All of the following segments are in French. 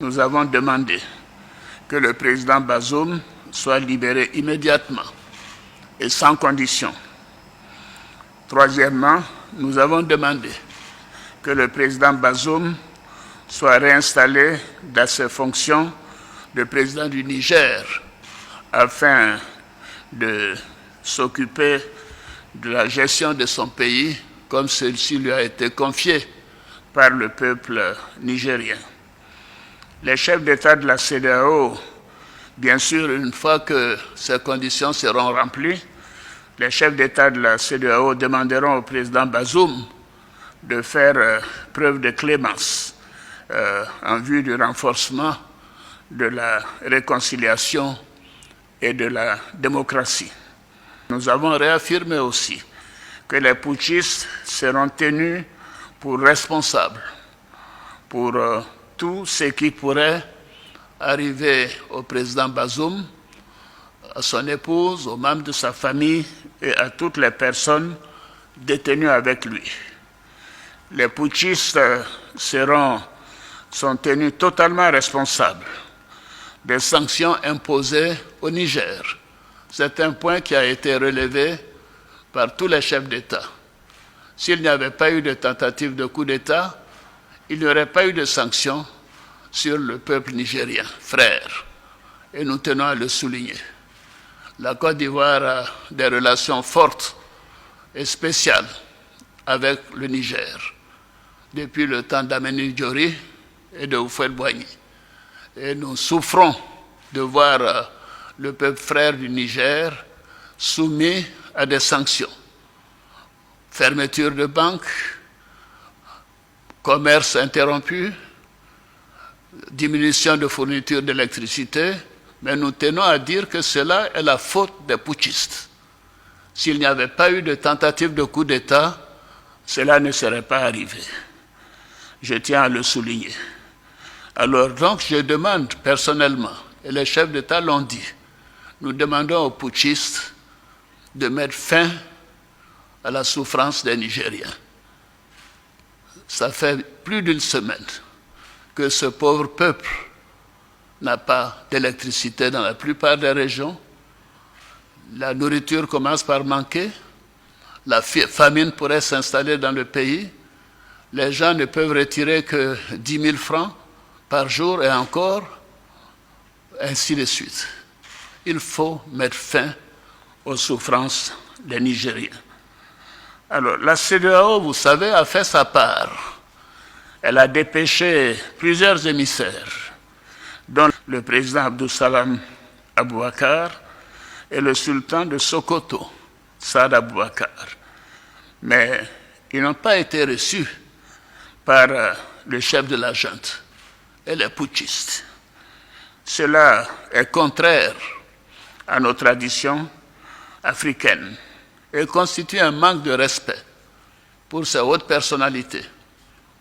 Nous avons demandé que le président Bazoum soit libéré immédiatement et sans condition. Troisièmement, nous avons demandé que le président Bazoum soit réinstallé dans ses fonctions de président du Niger afin de s'occuper de la gestion de son pays comme celle-ci lui a été confiée par le peuple nigérien. Les chefs d'État de la CEDEAO, bien sûr, une fois que ces conditions seront remplies, les chefs d'État de la CEDEAO demanderont au président Bazoum de faire preuve de clémence en vue du renforcement de la réconciliation et de la démocratie. Nous avons réaffirmé aussi que les putschistes seront tenus pour responsables pour tout ce qui pourrait arriver au président Bazoum, à son épouse, aux membres de sa famille et à toutes les personnes détenues avec lui. Les putschistes sont tenus totalement responsables des sanctions imposées au Niger. C'est un point qui a été relevé par tous les chefs d'État. S'il n'y avait pas eu de tentative de coup d'État, il n'y aurait pas eu de sanctions sur le peuple nigérien, frère. Et nous tenons à le souligner. La Côte d'Ivoire a des relations fortes et spéciales avec le Niger, depuis le temps d'Ameni Diori et de Houphouët-Boigny. Et nous souffrons de voir le peuple frère du Niger soumis à des sanctions. Fermeture de banques, commerce interrompu, diminution de fourniture d'électricité, mais nous tenons à dire que cela est la faute des putschistes. S'il n'y avait pas eu de tentative de coup d'État, cela ne serait pas arrivé. Je tiens à le souligner. Alors donc je demande personnellement, et les chefs d'État l'ont dit, nous demandons aux putschistes de mettre fin à la souffrance des Nigériens. Ça fait plus d'une semaine que ce pauvre peuple n'a pas d'électricité dans la plupart des régions. La nourriture commence par manquer. La famine pourrait s'installer dans le pays. Les gens ne peuvent retirer que 10 000 francs par jour et encore, ainsi de suite. Il faut mettre fin aux souffrances des Nigériens. Alors, la CEDEAO, vous savez, a fait sa part. Elle a dépêché plusieurs émissaires, dont le président Abdou Salam Aboubakar et le sultan de Sokoto, Saad Aboubakar. Mais ils n'ont pas été reçus par le chef de la junte et les putschistes. Cela est contraire à nos traditions africaines et constitue un manque de respect pour ces hautes personnalités,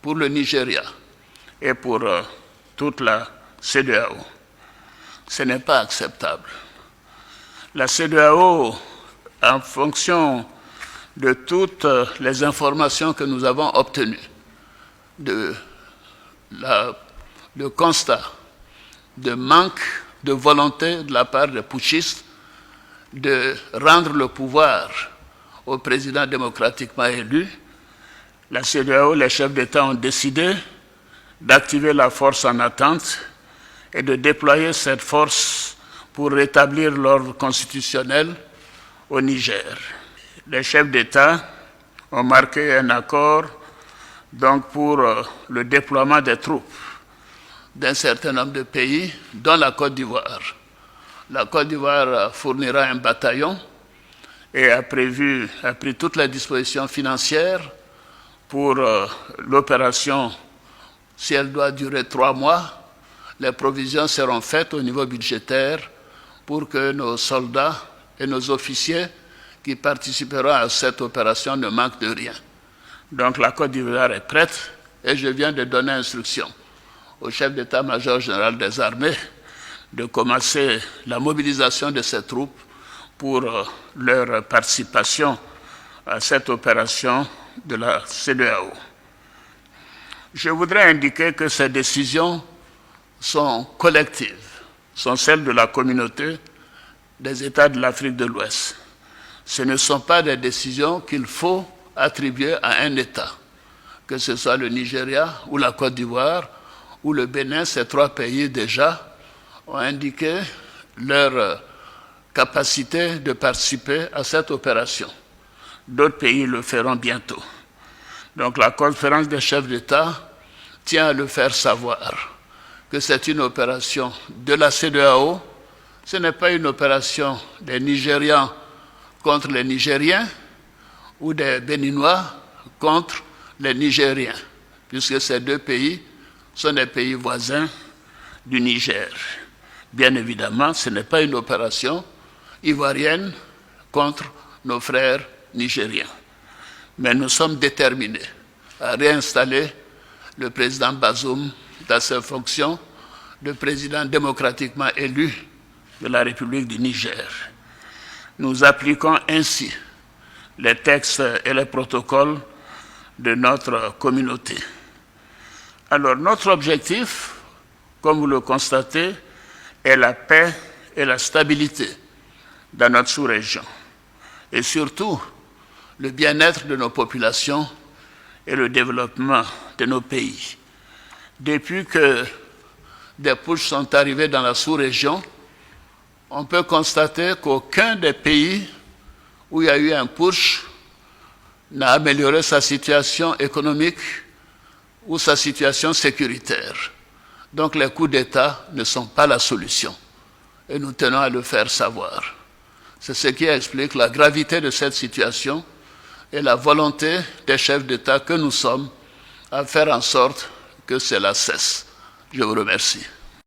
pour le Nigeria et pour toute la CEDEAO. Ce n'est pas acceptable. La CEDEAO, en fonction de toutes les informations que nous avons obtenues, le constat de manque de volonté de la part des putschistes de rendre le pouvoir au président démocratiquement élu, la CEDEAO, les chefs d'État ont décidé d'activer la force en attente et de déployer cette force pour rétablir l'ordre constitutionnel au Niger. Les chefs d'État ont marqué un accord donc pour le déploiement des troupes d'un certain nombre de pays, dont la Côte d'Ivoire. La Côte d'Ivoire fournira un bataillon et a pris toutes les dispositions financières pour l'opération. Si elle doit durer 3 mois, les provisions seront faites au niveau budgétaire pour que nos soldats et nos officiers qui participeront à cette opération ne manquent de rien. Donc la Côte d'Ivoire est prête et je viens de donner instruction au chef d'état-major général des armées de commencer la mobilisation de ces troupes pour leur participation à cette opération de la CEDEAO. Je voudrais indiquer que ces décisions sont collectives, sont celles de la communauté des États de l'Afrique de l'Ouest. Ce ne sont pas des décisions qu'il faut attribuer à un État, que ce soit le Nigeria ou la Côte d'Ivoire ou le Bénin. Ces trois pays déjà ont indiqué leur capacité de participer à cette opération. D'autres pays le feront bientôt. Donc la conférence des chefs d'État tient à le faire savoir que c'est une opération de la CEDEAO. Ce n'est pas une opération des Nigérians contre les Nigériens ou des Béninois contre les Nigériens, puisque ces deux pays sont des pays voisins du Niger. Bien évidemment, ce n'est pas une opération ivoirienne contre nos frères nigériens. Mais nous sommes déterminés à réinstaller le président Bazoum dans ses fonctions de président démocratiquement élu de la République du Niger. Nous appliquons ainsi les textes et les protocoles de notre communauté. Alors, notre objectif, comme vous le constatez, est la paix et la stabilité dans notre sous-région. Et surtout, le bien-être de nos populations et le développement de nos pays. Depuis que des putschs sont arrivés dans la sous-région, on peut constater qu'aucun des pays où il y a eu un putsch n'a amélioré sa situation économique ou sa situation sécuritaire. Donc les coups d'État ne sont pas la solution. Et nous tenons à le faire savoir. C'est ce qui explique la gravité de cette situation et la volonté des chefs d'État que nous sommes à faire en sorte que cela cesse. Je vous remercie.